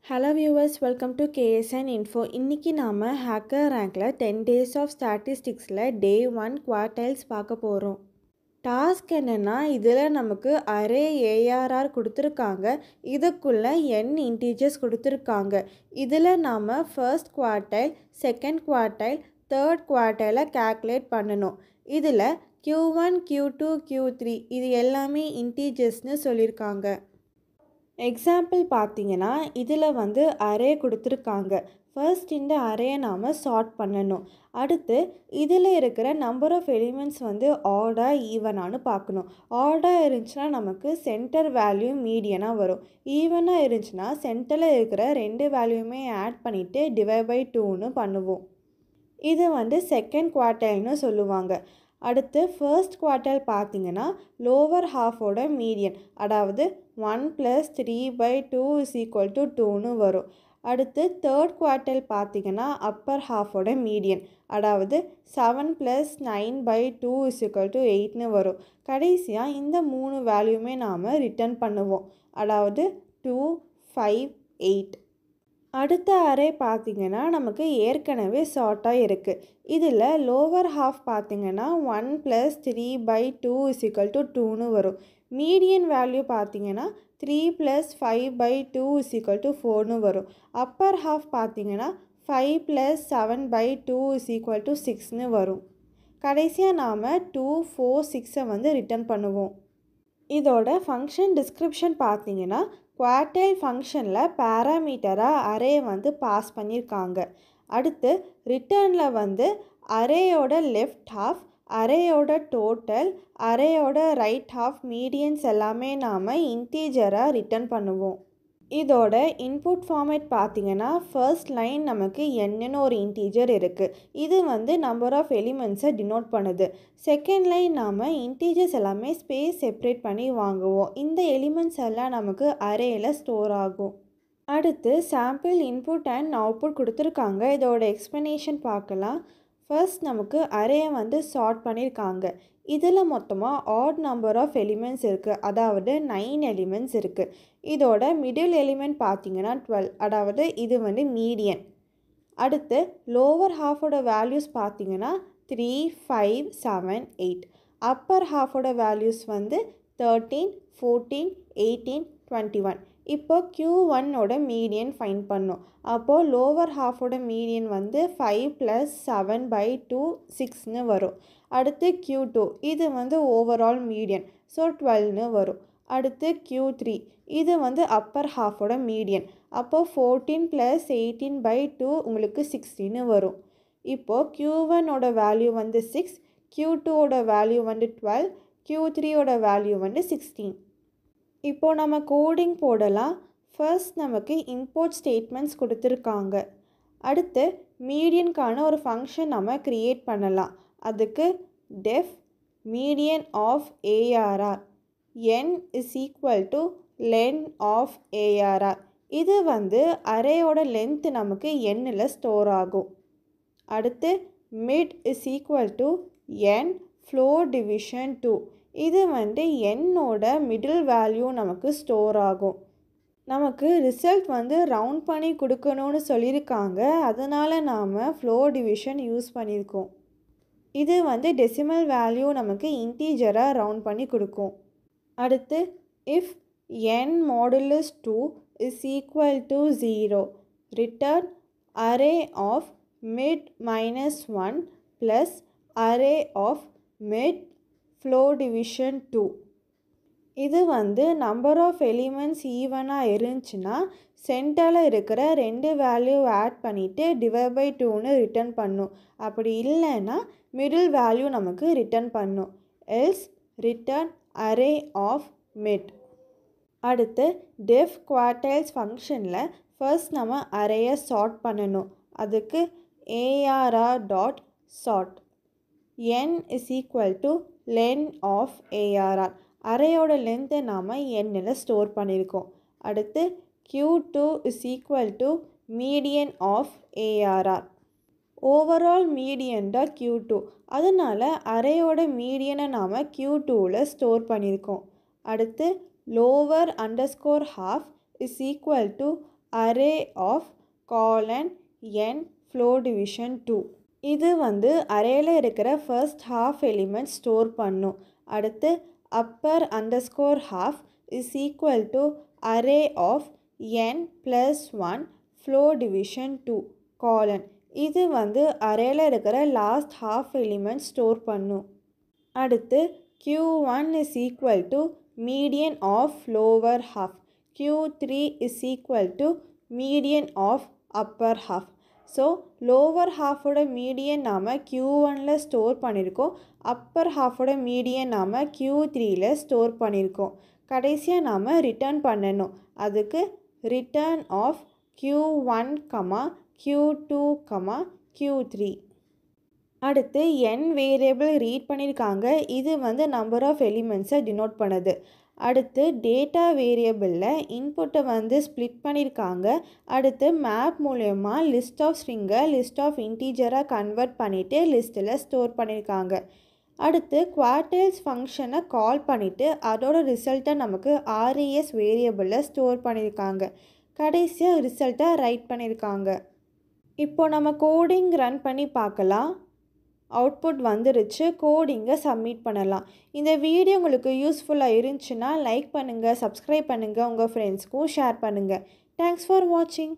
Hello viewers, welcome to KSN Info. இன்னைக்கு நாம Hacker Rankல 10 Days of Statisticsல Day 1 Quartiles பார்க்க போகிறோம். டாஸ்க் என்னென்னா இதில் நமக்கு அரே ARR கொடுத்துருக்காங்க. இதுக்குள்ளே n இன்டீஜர்ஸ் கொடுத்துருக்காங்க. இதில் நாம் first quartile, second quartile, third குவார்டைலை கால்குலேட் பண்ணணும். இதில் Q1, Q2, Q3 இது எல்லாமே இன்டீஜர்ஸ்னு சொல்லியிருக்காங்க. எக்ஸாம்பிள் பார்த்தீங்கன்னா இதில் அரே கொடுத்துருக்காங்க. ஃபர்ஸ்ட் இந்த அரேயை நாம் சார்ட் பண்ணணும். அடுத்து இதில் இருக்கிற நம்பர் ஆஃப் எலிமெண்ட்ஸ் ஆடாக ஈவனானு பார்க்கணும். ஆடாக இருந்துச்சுன்னா நமக்கு சென்டர் வேல்யூ மீடியனாக வரும். ஈவனாக இருந்துச்சுன்னா சென்டரில் இருக்கிற ரெண்டு வேல்யூமே ஆட் பண்ணிவிட்டு டிவைட் பை 2ன்னு பண்ணுவோம். இது செகண்ட் குவார்டைல்னு சொல்லுவாங்க. அடுத்து ஃபர்ஸ்ட் குவார்டைல் பார்த்தீங்கன்னா லோவர் ஹாஃபோட மீடியன், அதாவது 1 + 3/2 = 2ன்னு வரும். அடுத்து தேர்ட் குவார்டைல் பார்த்தீங்கன்னா அப்பர் ஹாஃபோட மீடியன், அதாவது 7 + 9/2 = 8ன்னு வரும். கடைசியாக இந்த மூணு வேல்யூமே நாம் ரிட்டர்ன் பண்ணுவோம், அதாவது 2, 5, 8. அடுத்த அரே பார்த்திங்கன்னா நமக்கு ஏற்கனவே ஷார்ட்டாக இருக்குது. இதில் லோவர் ஹாஃப் பார்த்திங்கன்னா 1 + 3/2 = 2ன்னு வரும். மீடியன் வேல்யூ பார்த்திங்கன்னா 3 + 5/2 = 4ன்னு வரும். அப்பர் ஹாஃப் பார்த்திங்கன்னா 5 + 7/2 = 6ன்னு வரும். கடைசியாக நாம் 2, 4, 6ஐ ரிட்டர்ன் பண்ணுவோம். இதோட ஃபங்க்ஷன் டிஸ்கிரிப்ஷன் பார்த்தீங்கன்னா குவார்டைல் ஃபங்க்ஷனில் பேராமீட்டராக அரே பாஸ் பண்ணியிருக்காங்க. அடுத்து ரிட்டர்னில் அரேயோட லெஃப்ட் ஹாஃப், அரேயோட டோட்டல், அரேயோட ரைட் ஹாஃப், மீடியன்ஸ் எல்லாமே நாம் இன்டீஜராக ரிட்டர்ன் பண்ணுவோம். இதோட இன்புட் ஃபார்மேட் பார்த்தீங்கன்னா ஃபர்ஸ்ட் லைன் நமக்கு என்னன்னு ஒரு இன்டீஜர் இருக்குது. இது நம்பர் ஆஃப் எலிமெண்ட்ஸை டினோட் பண்ணுது. செகண்ட் லைன் நாம் இன்டீஜர்ஸ் எல்லாமே ஸ்பேஸ் செப்பரேட் பண்ணி வாங்குவோம். இந்த எலிமெண்ட்ஸ் எல்லாம் நமக்கு அரேயில் ஸ்டோர் ஆகும். அடுத்து சாம்பிள் இன்புட் அண்ட் அவுட்புட் கொடுத்துருக்காங்க. இதோட எக்ஸ்ப்ளனேஷன் பார்க்கலாம். ஃபர்ஸ்ட் நமக்கு அரேயை சார்ட் பண்ணியிருக்காங்க. இதில் மொத்தமாக ஆட் நம்பர் ஆஃப் எலிமெண்ட்ஸ் இருக்குது, அதாவது 9 எலிமெண்ட்ஸ் இருக்குது. இதோட மிடில் எலிமெண்ட் பார்த்தீங்கன்னா 12, அதாவது இது மீடியன். அடுத்து லோவர் ஹாஃபோட வேல்யூஸ் பார்த்தீங்கன்னா 3, 5, 7, 8. அப்பர் ஹாஃபோட வேல்யூஸ் 13, 14, 18, 21. இப்போ Q1ஓட மீடியன் ஃபைன் பண்ணோம். அப்போது லோவர் ஹாஃபோட மீடியன் 5 + 7/2 6ன்னு வரும். அடுத்து Q2 இது ஓவரால் மீடியன், ஸோ 12ன்னு வரும். அடுத்து Q3 இது அப்பர் ஹாஃபோட மீடியன், அப்போது 14 + 18/2 உங்களுக்கு 16ன்னு வரும். இப்போது Q1ஓட வேல்யூ 6, Q2ஓட வேல்யூ 12, Q3ஓட வேல்யூ 16. இப்போது நம்ம கோடிங் போடலாம். ஃபர்ஸ்ட் நமக்கு இம்போர்ட் ஸ்டேட்மெண்ட்ஸ் கொடுத்துருக்காங்க. அடுத்து மீடியனுக்கான ஒரு ஃபங்க்ஷன் நம்ம க்ரியேட் பண்ணலாம். அதுக்கு def median of ARR n = len of ARR. இது அரேயோட லென்த் நமக்கு nல் ஸ்டோர் ஆகும். அடுத்து mid = n floor division 2. இது என்னோட மிடில் வேல்யூ நமக்கு ஸ்டோர் ஆகும். நமக்கு ரிசல்ட் ரவுண்ட் பண்ணி கொடுக்கணும்னு சொல்லியிருக்காங்க, அதனால் நாம் ஃப்ளோர் டிவிஷன் யூஸ் பண்ணியிருக்கோம். இது டெசிமல் வேல்யூ நமக்கு இன்டீஜராக ரவுண்ட் பண்ணி கொடுக்கும். அடுத்து if n modulus 2 = 0, return array of mid -1 plus array of mid floor division 2. இது நம்பர் ஆஃப் எலிமெண்ட்ஸ் ஈவனாக இருந்துச்சுன்னா சென்டரில் இருக்கிற ரெண்டு வேல்யூ ஆட் பண்ணிவிட்டு டிவைட் பை 2ன்னு ரிட்டர்ன் பண்ணும். அப்படி இல்லைன்னா மிடில் வேல்யூ நமக்கு ரிட்டர்ன் பண்ணும். Else return array of mid. அடுத்து டெஃப் குவார்டைல்ஸ் ஃபங்க்ஷனில் ஃபர்ஸ்ட் நம்ம அரேயை சார்ட் பண்ணணும். அதுக்கு arr.sort n = len of ARR. அரேயோட லென்த்தை நாம் nல் ஸ்டோர் பண்ணியிருக்கோம். அடுத்து Q2 = median of ARR. Overall median தான் Q2, அதனால் அரேயோட மீடியனை நாம் Q2வில் ஸ்டோர் பண்ணியிருக்கோம். அடுத்து lower_half is equal to array of colon n flow division 2. இது வந்து அரேல இருக்கிற ஃபர்ஸ்ட் ஹாஃப் எலிமெண்ட் ஸ்டோர் பண்ணும். அடுத்து upper underscore half is equal to array of n plus 1 flow division 2 colon. இது வந்து அரேல இருக்கிற லாஸ்ட் ஹாஃப் எலிமெண்ட் ஸ்டோர் பண்ணும். அடுத்து q1 is equal to median of lower half. q3 is equal to median of upper half. So lower ஹாஃபோட median நாம் q1ல் store பண்ணியிருக்கோம். Appar ஹாஃபோட median நாம் q3ல் ஸ்டோர் பண்ணியிருக்கோம். கடைசியாக நாம் ரிட்டர்ன் பண்ணணும். அதுக்கு return of q1, q2, q3. அடுத்து n வேரியபிள் ரீட் பண்ணியிருக்காங்க. இது வந்து நம்பர் ஆஃப் எலிமெண்ட்ஸை டினோட் பண்ணுது. அடுத்து டேட்டா வேரியபிளில் இன்புட்டை வந்து ஸ்ப்ளிட் பண்ணியிருக்காங்க. அடுத்து மேப் மூலயமா லிஸ்ட் ஆஃப் ஸ்ட்ரிங்கை லிஸ்ட் ஆஃப் இன்டீஜராக கன்வெர்ட் பண்ணிவிட்டு லிஸ்ட்டில் ஸ்டோர் பண்ணியிருக்காங்க. அடுத்து குவார்டைல்ஸ் ஃபங்க்ஷனை கால் பண்ணிவிட்டு அதோட ரிசல்ட்டை நமக்கு RES வேரியபிளில் ஸ்டோர் பண்ணியிருக்காங்க. கடைசியாக ரிசல்ட்டை ரைட் பண்ணியிருக்காங்க. இப்போ நம்ம கோடிங் ரன் பண்ணி பார்க்கலாம். அவுட்புட் வந்துருச்சு. கோடிங்கை சப்மிட் பண்ணலாம். இந்த வீடியோ உங்களுக்கு யூஸ்ஃபுல்லாக இருந்துச்சுன்னா லைக் பண்ணுங்கள், சப்ஸ்கிரைப் பண்ணுங்கள், உங்கள் ஃப்ரெண்ட்ஸ்க்கும் ஷேர் பண்ணுங்கள். தேங்க்ஸ் ஃபார் வாட்சிங்.